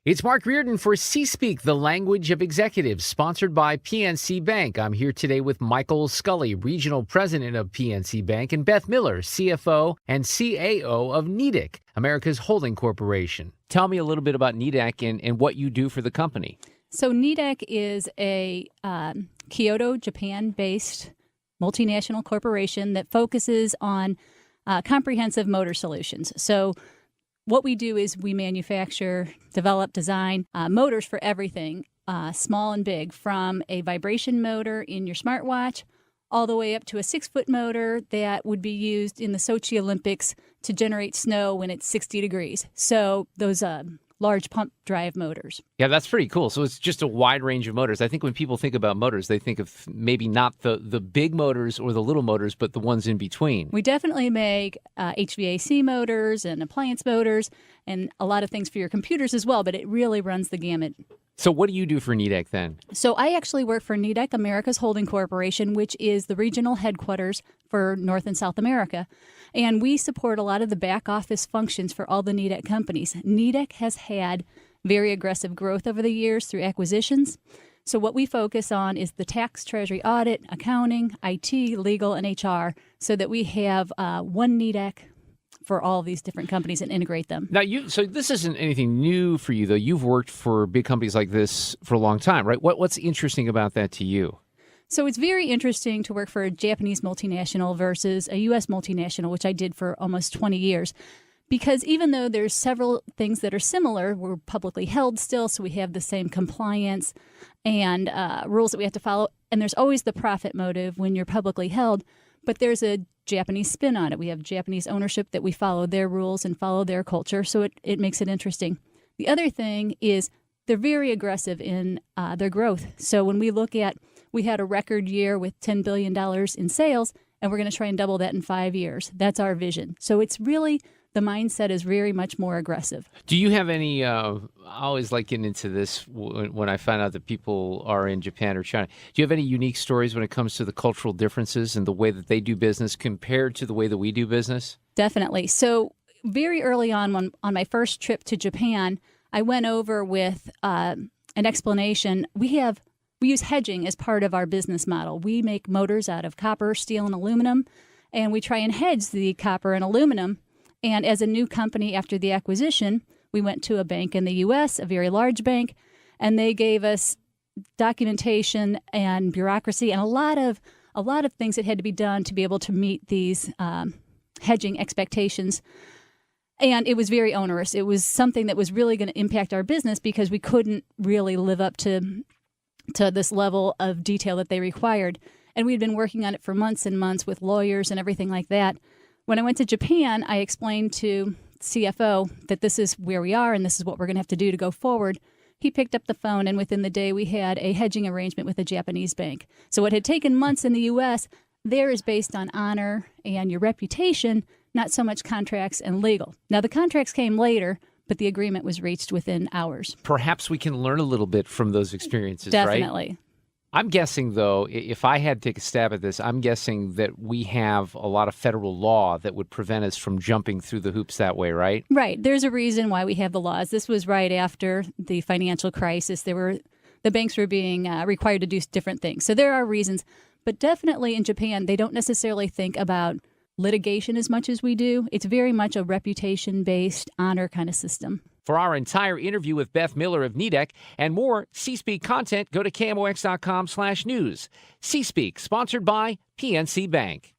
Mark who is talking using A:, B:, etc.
A: It's Mark Reardon for C-Speak, the language of executives, sponsored by PNC Bank. I'm here today with Michael Scully, Regional President of PNC Bank, and Beth Miller, CFO and CAO of Nidec, America's holding corporation. Tell me a little bit about Neadek and what you do for the company.
B: So Nidec is a Kyoto, Japan-based multinational corporation that focuses on comprehensive motor solutions. So what we do is we manufacture, develop, design motors for everything, small and big, from a vibration motor in your smartwatch all the way up to a 6-foot motor that would be used in the Sochi Olympics to generate snow when it's 60 degrees. So those large pump drive motors.
A: Yeah, that's pretty cool. So it's just a wide range of motors. I think when people think about motors, they think of maybe not the big motors or the little motors, but the ones in between.
B: We definitely make HVAC motors and appliance motors and a lot of things for your computers as well, but it really runs the gamut.
A: So what do you do for Needek then?
B: So I actually work for Nidec, America's holding corporation, which is the regional headquarters for North and South America. And we support a lot of the back office functions for all the Nidec companies. Nidec has had very aggressive growth over the years through acquisitions. So what we focus on is the tax, treasury, audit, accounting, IT, legal, and HR, so that we have one Nidec for all these different companies and integrate them.
A: Now, so this isn't anything new for you, though. You've worked for big companies like this for a long time, right? What's interesting about that to you?
B: So it's very interesting to work for a Japanese multinational versus a U.S. multinational, which I did for almost 20 years. Because even though there's several things that are similar, we're publicly held still, so we have the same compliance and rules that we have to follow. And there's always the profit motive when you're publicly held. But there's a Japanese spin on it. We have Japanese ownership that we follow their rules and follow their culture, so it makes it interesting. The other thing is they're very aggressive in their growth. So when we look at, we had a record year with $10 billion in sales, and we're going to try and double that in 5 years. That's our vision. So it's really, the mindset is very much more aggressive.
A: Do you have any, I always like getting into this when I find out that people are in Japan or China. Do you have any unique stories when it comes to the cultural differences and the way that they do business compared to the way that we do business?
B: Definitely. So very early on my first trip to Japan, I went over with an explanation. We use hedging as part of our business model. We make motors out of copper, steel, and aluminum, and we try and hedge the copper and aluminum. And as a new company after the acquisition, we went to a bank in the U.S., a very large bank, and they gave us documentation and bureaucracy and a lot of things that had to be done to be able to meet these hedging expectations. And it was very onerous. It was something that was really going to impact our business because we couldn't really live up to this level of detail that they required. And we'd been working on it for months and months with lawyers and everything like that. When I went to Japan, I explained to CFO that this is where we are and this is what we're going to have to do to go forward. He picked up the phone, and within the day, we had a hedging arrangement with a Japanese bank. So what had taken months in the U.S., there is based on honor and your reputation, not so much contracts and legal. Now, the contracts came later, but the agreement was reached within hours.
A: Perhaps we can learn a little bit from those experiences, right?
B: Definitely.
A: I'm guessing, though, if I had to take a stab at this, I'm guessing that we have a lot of federal law that would prevent us from jumping through the hoops that way, right?
B: Right. There's a reason why we have the laws. This was right after the financial crisis. The banks were being required to do different things. So there are reasons. But definitely in Japan, they don't necessarily think about litigation as much as we do. It's very much a reputation-based honor kind of system.
A: For our entire interview with Beth Miller of Needek and more C-Speak content, go to KMOX.com/news. C-Speak, sponsored by PNC Bank.